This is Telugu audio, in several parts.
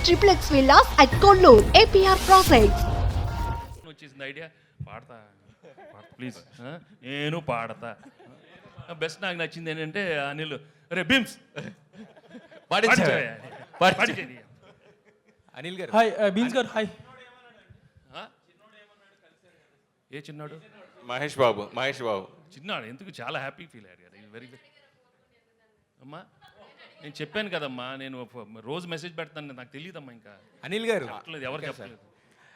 triplex villas at Kollur, APR Projects. వచ్చేసింది ఐడియా పాడతా ప్లీజ్ నేను పాడతా బెస్ట్ నాకు నచ్చింది ఏంటంటే అనిల్ రే బిమ్స్ అనిల్ గారు హాయ్ బీన్స్ గారు హాయ్. ఏ చిన్నాడు మహేష్ బాబు చిన్నాడు ఎందుకు చాలా హ్యాపీ ఫీల్ అయ్యారు కదా వెరీ గుడ్ అమ్మా నేను చెప్పాను కదమ్మా నేను రోజు మెసేజ్ పెడతాను నాకు తెలియదమ్మా ఇంకా అనిల్ గారు చెప్పలేదు ఎవరు చెప్పలేదు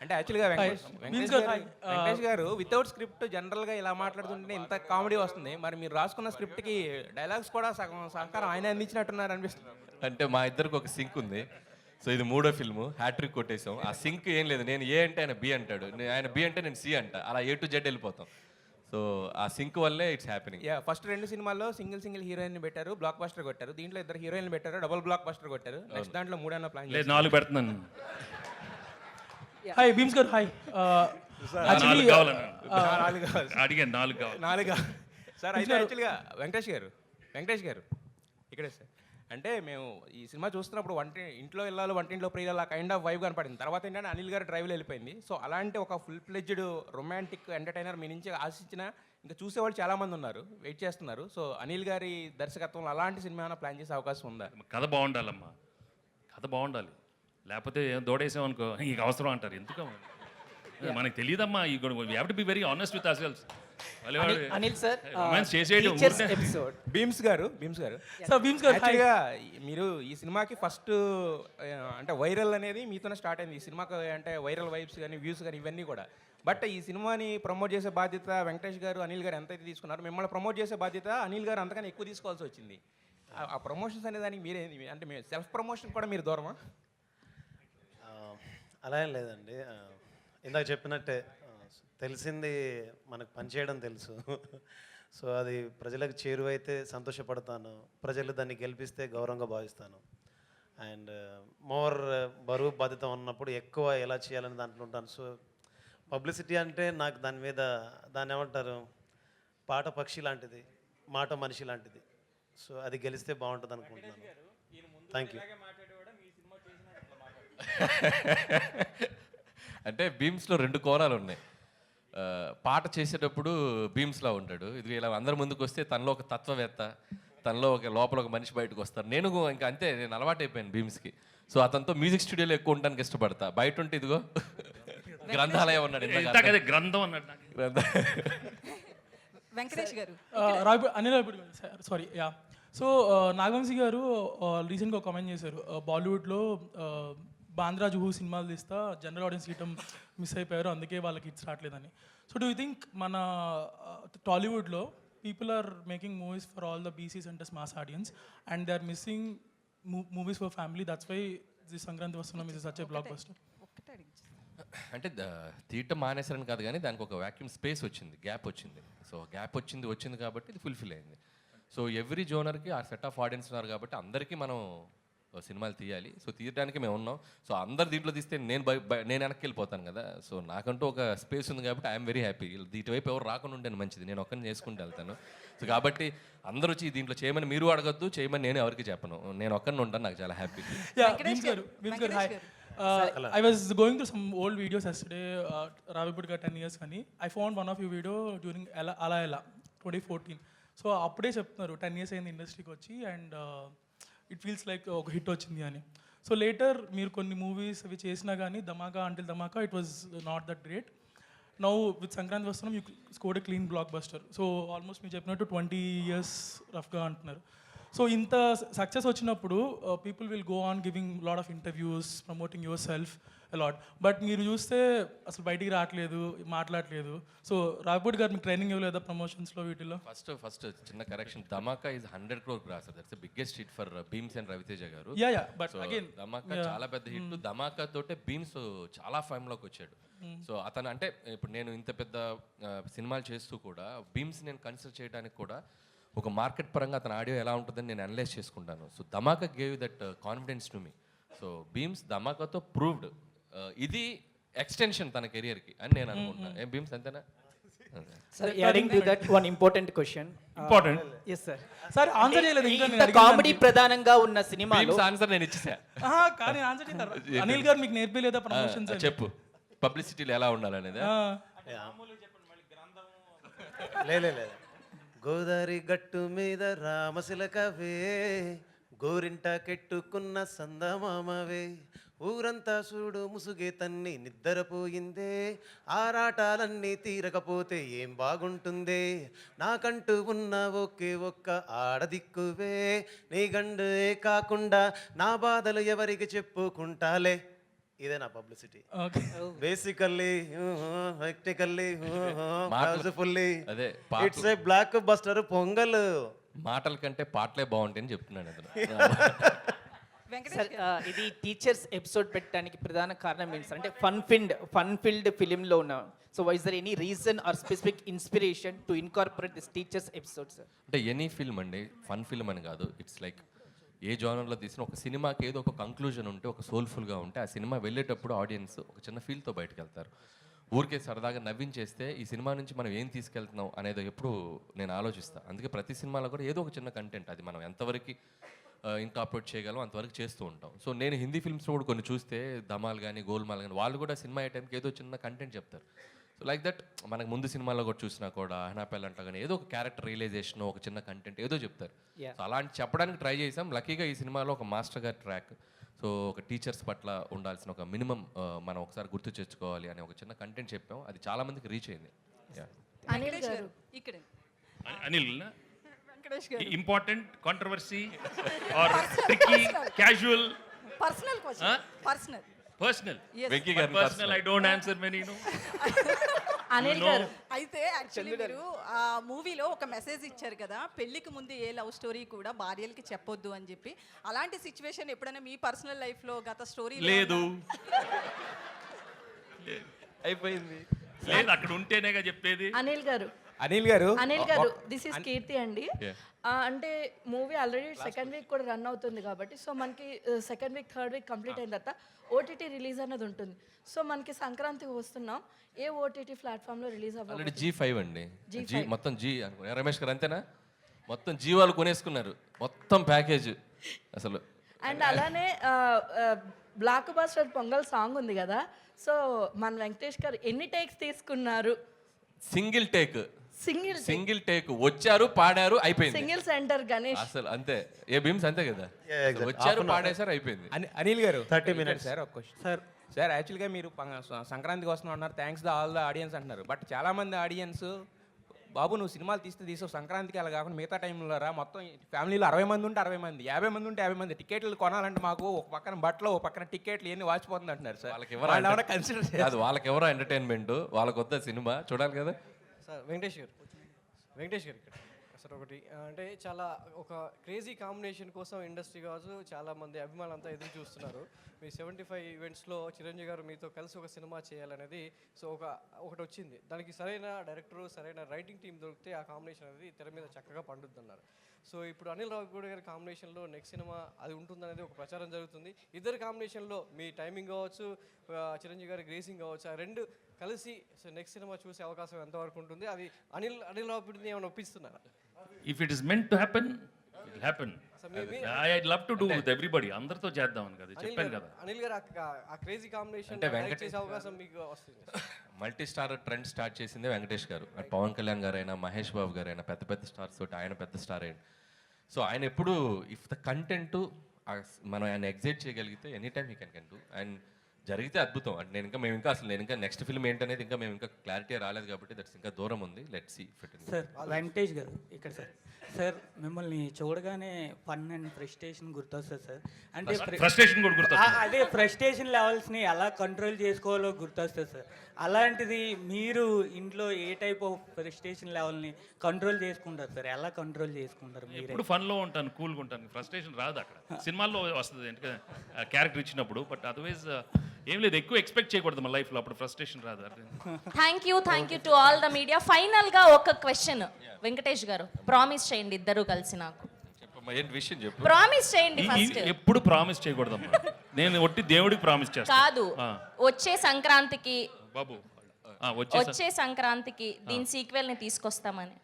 అంటే యాక్చువల్గా వెంకటేష్ గారు వితౌట్ స్క్రిప్ట్ జనరల్గా ఇలా మాట్లాడుతుంటే ఇంత కామెడీ వస్తుంది. మరి మీరు రాసుకున్న స్క్రిప్ట్కి డైలాగ్స్ కూడా సగం సహకారం ఆయన అందించినట్టున్నారు అనిపిస్తుంది. అంటే మా ఇద్దరికి ఒక సింక్ ఉంది. సో ఇది 3వ ఫిల్ము, హ్యాట్రిక్ కొట్టేసాం. ఆ సింక్ ఏం లేదు, నేను ఏ అంటే ఆయన బి అంటాడు, ఆయన బి అంటే నేను సి అంట, అలా A to Z వెళ్ళిపోతాం. సో ఆ సింక్ వల్లే ఇట్స్ హ్యాపెనింగ్. ఫస్ట్ 2 సినిమాల్లో సింగిల్ హీరోయిన్ పెట్టారు, బ్లాక్ బస్టర్ కొట్టారు. దీంట్లో 2 హీరోయిన్లు పెట్టారు, డబుల్ బ్లాక్ బస్టర్ కొట్టారు. నెక్స్ట్ దాంట్లో 3 ప్లాన్ లేదు 4 పెడుతున్నాను. హాయ్ బీన్స్ గారు హాయ్. నాలుగు కావాలన్నా అడిగాను 4 కావాలి. సార్ అయితే యాక్చువల్గా వెంకటేష్ గారు ఇక్కడే సార్. అంటే మేము ఈ సినిమా చూస్తున్నప్పుడు ఇంట్లో వెళ్ళాలి వంటింట్లో ప్రియులు ఆ కైండ్ ఆఫ్ వైబ్ కనపడింది. తర్వాత ఏంటంటే అనిల్ గారు డ్రైవ్లో వెళ్ళిపోయింది. సో అలాంటి ఒక ఫుల్ ఫ్లెడ్జ్డ్ రొమాంటిక్ ఎంటర్టైనర్ మీ నుంచి ఆశించిన ఇంకా చూసేవాళ్ళు చాలామంది ఉన్నారు, వెయిట్ చేస్తున్నారు. సో అనిల్ గారి దర్శకత్వంలో అలాంటి సినిమా ఏమైనా ప్లాన్ చేసే అవకాశం ఉందా? కథ బాగుండాలమ్మా, కథ బాగుండాలి. లేకపోతే దోడేసామనుకో ఇక అవసరం అంటారు. ఎందుకు మనకు తెలియదమ్మా. We have to be very honest with ourselves. Anil sir Bheems గారు యాక్చువల్గా మీరు ఈ సినిమాకి ఫస్ట్ అంటే వైరల్ అనేది మీతోనే స్టార్ట్ అయింది. ఈ సినిమాకి అంటే వైరల్ వైబ్స్ కానీ వ్యూస్ కానీ ఇవన్నీ కూడా. బట్ ఈ సినిమాని ప్రమోట్ చేసే బాధ్యత వెంకటేష్ గారు అనిల్ గారు ఎంతైతే తీసుకున్నారు, మిమ్మల్ని ప్రమోట్ చేసే బాధ్యత అనిల్ గారు అంతకన్నా ఎక్కువ తీసుకోవాల్సి వచ్చింది. ఆ ప్రమోషన్స్ అనే దానికి మీరేంది అంటే మీరు సెల్ఫ్ ప్రమోషన్ కూడా మీరు దూరమా? అలా ఏం లేదండి. ఇందాక చెప్పినట్టే తెలిసింది మనకు పనిచేయడం తెలుసు. సో అది ప్రజలకు చేరువైతే సంతోషపడతాను, ప్రజలు దాన్ని గెలిపిస్తే గౌరవంగా భావిస్తాను. అండ్ మోర్ బరువు బాధ్యత ఉన్నప్పుడు ఎక్కువ ఎలా చేయాలని దాంట్లో ఉంటాను. సో పబ్లిసిటీ అంటే నాకు దాన్ని ఏమంటారు, పాట పక్షి లాంటిది, మాట మనిషి లాంటిది. సో అది గెలిస్తే బాగుంటుంది అనుకుంటున్నాను. Thank you. అంటే బీమ్స్లో 2 కోణాలు ఉన్నాయి. పాట చేసేటప్పుడు బీమ్స్లా ఉంటాడు, ఇది ఇలా అందరి ముందుకు వస్తే తనలో ఒక తత్వవేత్త, తనలో ఒక లోపల ఒక మనిషి బయటకు వస్తారు. నేను ఇంకా అంతే, నేను అలవాటైపోయాను బీమ్స్కి. సో అతనితో మ్యూజిక్ స్టూడియోలో ఎక్కువ ఉండడానికి ఇష్టపడతా. బయట ఉంటే ఇదిగో గ్రంథాలయం ఉన్నాడు, గ్రంథం అన్నాడు. వెంకటేష్ గారు అనిల్ సారీ యా. సో నాగవంశీ గారు రీసెంట్గా కామెంట్ చేశారు, బాలీవుడ్లో బాంద్రా జుహూ సినిమాలు తీస్తా జనరల్ ఆడియన్స్ గీయటం మిస్ అయిపోయారు, అందుకే వాళ్ళకి హిట్స్ రావట్లేదని. సో డూ యూ థింక్ మన టాలీవుడ్లో people are making movies for all the BC centres mass audience and they are missing movies for family, that's why the Sankranthi Vasthunam is such a blockbuster? అంటే తీయటం మానేసారని కాదు, కానీ దానికి ఒక వ్యాక్యూమ్ స్పేస్ వచ్చింది, గ్యాప్ వచ్చింది. సో గ్యాప్ వచ్చింది కాబట్టి ఇది ఫుల్ఫిల్ అయింది. సో ఎవ్రీ జోనర్కి ఆ సెట్ ఆఫ్ ఆడియన్స్ ఉన్నారు కాబట్టి అందరికీ మనం సినిమాలు తీయాలి. సో తీయడానికి మేము ఉన్నాం. సో అందరు దీంట్లో తీస్తే నేను వెనక్కి వెళ్ళిపోతాను కదా. సో నాకంటూ ఒక స్పేస్ ఉంది కాబట్టి ఐఎమ్ వెరీ హ్యాపీ. ఇటువైపు ఎవరు రాకుండా ఉండేది మంచిది, నేను ఒక్కరిని చేసుకుంటూ వెళ్తాను. సో కాబట్టి అందరూ వచ్చి దీంట్లో చేయమని మీరు అడగద్దు, చేయమని నేను ఎవరికి చెప్పను, నేను ఒక్కరిని ఉంటాను, నాకు చాలా happy. I was going through some old videos yesterday, Ravipudi ga 10 years kani. I found one of your video during Ala Ela 2014. So అప్పుడే చెప్తున్నారు 10 years అయింది ఇండస్ట్రీకి వచ్చి అండ్ ఇట్ ఫీల్స్ లైక్ ఒక హిట్ వచ్చింది అని. సో లేటర్ మీరు కొన్ని మూవీస్ అవి చేసినా కానీ Dhamaka until Dhamaka it was not that great. Now with Sankranthi Vasthunam you scored a clean blockbuster. So almost మీరు చెప్పినట్టు 20 years రఫ్గా అంటున్నారు. సో ఇంత సక్సెస్ వచ్చినప్పుడు people will go on giving lot of interviews promoting yourself a lot, but మీరు చూస్తే అసలు బయటికి రావట్లేదు, మాట్లాడలేదు. సో రావిపూడి గారు మీకు ట్రైనింగ్ ఇవ్వలేదా ప్రమోషన్స్లో వీటిలో? ఫస్ట్ చిన్న correction, Dhamaka is 100 crore gross, that's the biggest hit for Bheems and Raviteja గారు. యా బట్ అగైన్ ధమాకా చాలా పెద్ద హిట్. ధమాకా తోటే బీమ్స్ చాలా ఫేమ్లోకి వచ్చాడు. సో అతను అంటే ఇప్పుడు నేను ఇంత పెద్ద సినిమాలు చేస్తూ కూడా బీమ్స్ నేను కన్సిడర్ చేయడానికి కూడా ఒక మార్కెట్ పరంగా అతని ఆడియో ఎలా ఉంటుందని నేను అనలైజ్ చేసుకుంటాను. So Dhamaka gave that confidence to me. So Bheems ధమాకాతో ప్రూవ్డ్ ఇది ఎక్స్టెన్షన్ తన కెరియర్కి అని నేను అనుకుంటున్నాను. ఏం బీమ్స్ అంతేనా? Sir, adding to that one important question. Important Yes, sir. Sir answer చేయలేదు ఇంకా నేను ఇంత అడిగిన కామెడీ ప్రధానంగా ఉన్న సినిమాలో భీమ్స్ ఆన్సర్ నేను ఇచ్చేసా. ఆహా, కానీ ఆన్సర్ చేస్తారు అనిల్ గారు మీకు నేర్పిలేదా ప్రమోషన్స్ చెప్పు పబ్లిసిటీలో ఎలా ఉండాలనేది. లేదు గోదావరి గట్టు మీద రామశిలకవే, గోరింట కెట్టుకున్న సందమామవే, ఊరంతా చూడు ముసుగే తన్ని నిద్రపోయిందే, ఆరాటాలన్నీ తీరకపోతే ఏం బాగుంటుందే, నాకంటూ ఉన్న ఒకే ఒక్క ఆడదిక్కువే, నీ గండే కాకుండా నా బాధలు ఎవరికి చెప్పుకుంటాలే. ఇదే నా పబ్లిసిటీ. బేసికల్లీ టెక్నికల్లీ యూజ్ఫుల్లీ అదే it's a block buster pongal. మాటల కంటే పాటలే బాగుంటాయని చెప్తున్నాను అతను. సార్ ఇది టీచర్స్ ఎపిసోడ్ పెట్టడానికి ప్రధాన కారణం ఏంటి సార్? అంటే ఫన్ ఫిల్డ్ ఫిలింలో ఉన్న so was there any reason or specific inspiration to incorporate this teachers episode sir? అంటే ఎనీ ఫిల్మ్ అండి, ఫన్ ఫిల్మ్ అని కాదు. ఇట్స్ లైక్ ఏ జానర్లో తీసిన ఒక సినిమాకి ఏదో ఒక కంక్లూజన్ ఉంటే, ఒక సోల్ఫుల్గా ఉంటే ఆ సినిమా వెళ్ళేటప్పుడు ఆడియన్స్ ఒక చిన్న ఫీల్తో బయటకు వెళ్తారు. ఊరికే సరదాగా నవ్వించేస్తే ఈ సినిమా నుంచి మనం ఏం తీసుకెళ్తున్నాం అనేది ఎప్పుడు నేను ఆలోచిస్తాను. అందుకే ప్రతి సినిమాలో కూడా ఏదో ఒక చిన్న కంటెంట్, అది మనం ఎంతవరకు ఇన్కార్పొరేట్ చేయగలం అంతవరకు చేస్తూ ఉంటాం. సో నేను హిందీ ఫిల్మ్స్ కూడా కొన్ని చూస్తే, ధమాల్ కానీ గోల్మాల్ కానీ, వాళ్ళు కూడా సినిమా అయ్యే టైంకి ఏదో చిన్న కంటెంట్ చెప్తారు. సో లైక్ దట్ మనకు ముందు సినిమాలో కూడా చూసినా కూడా అహనాపెల్ అంటా కానీ ఏదో ఒక క్యారెక్టర్ రియలైజేషన్, ఒక చిన్న కంటెంట్ ఏదో చెప్తారు. సో అలాంటి చెప్పడానికి ట్రై చేసాం. లక్కీగా ఈ సినిమాలో ఒక మాస్టర్ గారి ట్రాక్, సో ఒక టీచర్స్ పట్ల ఉండాల్సిన ఒక మినిమం మనం ఒకసారి గుర్తు తెచ్చుకోవాలి అనే ఒక చిన్న కంటెంట్ చెప్పాం. అది చాలా మందికి రీచ్ అయింది. అనిల్ గారు ఇక్కడ అనిల్ వెంకటేష్ గారు important controversy or tricky casual personal question personal personal Venky గారి personal I don't answer many no. Anil గారు అయితే యాక్చువల్లీ మీరు ఆ మూవీలో ఒక మెసేజ్ ఇచ్చారు కదా, పెళ్లికి ముందు ఏ లవ్ స్టోరీ కూడా భార్యలకి చెప్పొద్దు అని చెప్పి. అలాంటి సిచ్యువేషన్ ఎప్పుడైనా మీ పర్సనల్ లైఫ్ లో గత స్టోరీ లేదు అయిపోయింది. లేదు అక్కడ ఉంటేనేగా చెప్పేది. అనిల్ గారు అనిల్ గారు దిస్ ఇస్ కీర్తి అండి. అంటే మూవీ ఆల్రెడీ సెకండ్ వీక్ కూడా రన్ అవుతుంది కాబట్టి, సో మనకి second week third week complete అయిన తర్వాత ఓటీటీ రిలీజ్ అనేది ఉంటుంది. సో మనకి సంక్రాంతికి వస్తున్నాం, ఏ ఓటీటీ ప్లాట్ఫామ్లో రిలీజ్ ఆల్రెడీ అవ్వాలి? G5 అండి. జీ మొత్తం జీ అనుకున్నా. రమేష్ గారు అంతేనా? మొత్తం జీ వాళ్ళు కొనేసుకున్నారు మొత్తం ప్యాకేజ్ అసలు. అండ్ అలానే బ్లాక్ బస్టర్ పొంగల్ సాంగ్ ఉంది కదా, సో మన వెంకటేష్ గారు ఎన్ని టేక్స్ తీసుకున్నారు? సింగిల్ టేక్ వచ్చారు, పాడారు, అయిపోయింది. సింగిల్ సెంటర్ గణేష్ అసలు అంతే. ఏ భీమ్స్ అంతే కదా, exactly. వచ్చారు, పాడేశారు, అయిపోయింది. అనిల్ గారు 30 minutes. సార్ ఒక క్వశ్చన్ సార్ యాక్చువల్గా మీరు సంక్రాంతికి వస్తున్నాం అన్నారు, thanks the all the audience అంటున్నారు. బట్ చాలామంది ఆడియన్స్ బాబు నువ్వు సినిమాలు తీసావు సంక్రాంతికి అలా కాకుండా మిగతా టైంలో రా, మొత్తం ఫ్యామిలీలో 60 మంది ఉంటే 60 మంది, 50 మంది ఉంటే 50 మంది, టికెట్లు కొనాలంటే మాకు ఒక పక్కన బట్టలు ఒక పక్కన టికెట్లు ఇవన్నీ వాచిపోతుంది అంటున్నారు సార్. వాళ్ళకి కన్సిడర్ అది వాళ్ళకి ఎవరో ఎంటర్టైన్మెంట్, వాళ్ళకి వద్ద సినిమా చూడాలి కదా. సార్ వెంకటేష్ గారు ఇక్కడ సార్ ఒకటి అంటే చాలా ఒక క్రేజీ కాంబినేషన్ కోసం ఇండస్ట్రీ కావచ్చు చాలామంది అభిమానులంతా ఎదురు చూస్తున్నారు. మీ 75 ఈవెంట్స్లో చిరంజీవి గారు మీతో కలిసి ఒక సినిమా చేయాలనేది సో ఒకటి వచ్చింది. దానికి సరైన డైరెక్టరు, సరైన రైటింగ్ టీం దొరికితే ఆ కాంబినేషన్ అనేది తెర మీద చక్కగా పండుద్దన్నారు. సో ఇప్పుడు అనిల్ రావిపూడి గారి కాంబినేషన్లో నెక్స్ట్ సినిమా అది ఉంటుందనేది ఒక ప్రచారం జరుగుతుంది. ఇద్దరు కాంబినేషన్లో మీ టైమింగ్ కావచ్చు, చిరంజీవి గారి గ్రేసింగ్ కావచ్చు, ఆ రెండు కలిసి సో నెక్స్ట్ సినిమా చూసే అవకాశం ఎంతవరకు ఉంటుంది? అది అనిల్ రావిపూడిని ఏమైనా ఒప్పిస్తున్నారా? If it is meant to happen it will happen. I love to do with everybody, అందరితో చేద్దామని కదా చెప్పాను కదా. అనిల్ గారు ఆ క్రేజీ కాంబినేషన్ అంటే వెంకటేష్ చేసే అవకాశం మీకు వస్తుంది. మల్టీ స్టార్ ట్రెండ్ స్టార్ట్ చేసిందే వెంకటేష్ గారు. అటు పవన్ కళ్యాణ్ గారైనా, మహేష్ బాబు గారైనా, పెద్ద పెద్ద స్టార్స్ తోటి ఆయన పెద్ద స్టార్ అయ్యాడు. సో ఆయన ఎప్పుడు ఇఫ్ ద కంటెంట్ మనం ఆయన ఎగ్జైట్ చేయగలిగితే any time he can do. And జరిగితే అద్భుతం. అంటే నేను ఇంకా నెక్స్ట్ ఫిల్మ్ ఏంటనేది ఇంకా మేము ఇంకా క్లారిటీ రాలేదు కాబట్టి దట్స్ ఇంకా దూరం ఉంది. Let's see fit. Sir Venkatesh గారు ఇక్కడ సార్ మిమ్మల్ని చూడగానే ఫన్ అండ్ ఫ్రస్ట్రేషన్ గుర్తొస్తుంది సార్. అంటే ఫ్రస్ట్రేషన్ కూడా గుర్తొస్తుంది. అదే ఫ్రస్ట్రేషన్ లెవెల్స్ని ఎలా కంట్రోల్ చేసుకోవాలో గుర్తొస్తుంది సార్. అలాంటిది మీరు ఇంట్లో ఏ టైప్ ఆఫ్ ఫ్రస్ట్రేషన్ లెవెల్ని కంట్రోల్ చేసుకుంటారు సార్? ఎలా కంట్రోల్ చేసుకుంటారు మీరు? ఎప్పుడు ఫన్లో ఉంటాను, కూల్గా ఉంటాను, ఫ్రస్ట్రేషన్ రాదు. అక్కడ సినిమాల్లో వస్తుంది ఎందుకంటే క్యారెక్టర్ ఇచ్చినప్పుడు. బట్ అదర్వైజ్ ఏం లేదు, ఎక్కువ ఎక్స్పెక్ట్ చేయకూడదు మన లైఫ్లో, అప్పుడు ఫ్రస్ట్రేషన్ రాదు. Thank you to all the media. Final గా ఒక క్వశ్చన్ వెంకటేష్ గారు, ప్రామిస్ చేయండి ఇద్దరు కలిసి నాకు. విషయం చెప్పు. ప్రామిస్ చేయండి ఫస్ట్. ఎప్పుడు ప్రామిస్ చేయకూడదమ్మా. నేను ఒట్టి దేవుడికి ప్రామిస్ చేస్తాను. కాదు, వచ్చే సంక్రాంతికి బాబు వచ్చే సంక్రాంతికి దీని సీక్వెల్ ని తీసుకొస్తామని.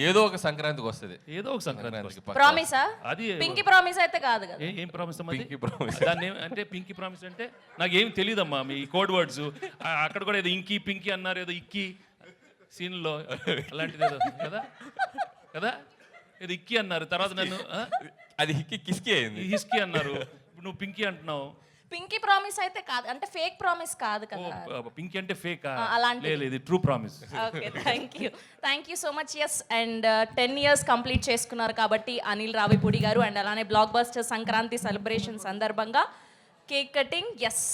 ఏదో ఒక సంక్రాంతికి వస్తుంది. ఏదో ఒక సంక్రాంతికి పక్కా. ప్రామిసా? అది పింకీ ప్రామిస్ అయితే కాదు కదా. ఏం ప్రామిస్ అమ్మా Pinky promise. దాన్ని అంటే పింకీ ప్రామిస్ అంటే నాకేం తెలియదమ్మా మీ కోడ్ వర్డ్స్. అక్కడ కూడా ఏదో ఇంకీ పింకీ అన్నారు, ఏదో ఇక్కి సీన్లో అలాంటిది ఏదో కదా కదా ఏదో ఇక్కి అన్నారు, తర్వాత నన్ను అది కిస్కి అయింది. హిస్కీ అన్నారు, ఇప్పుడు నువ్వు పింకీ అంటున్నావు. పింకీ ప్రామిస్ అయితే కాదు, అంటే ఫేక్ ప్రామిస్ కాదు కదా. పింకీ అంటే ఫేక్ అలాంటిది. లేదు, ఇది true promise. Okay, thank you so much. Yes, and 10 years complete చేసుకున్నారు కాబట్టి అనిల్ రావిపూడి గారు, అండ్ అలానే బ్లాక్ బస్టర్ సంక్రాంతి సెలబ్రేషన్ సందర్భంగా కేక్ కటింగ్. ఎస్.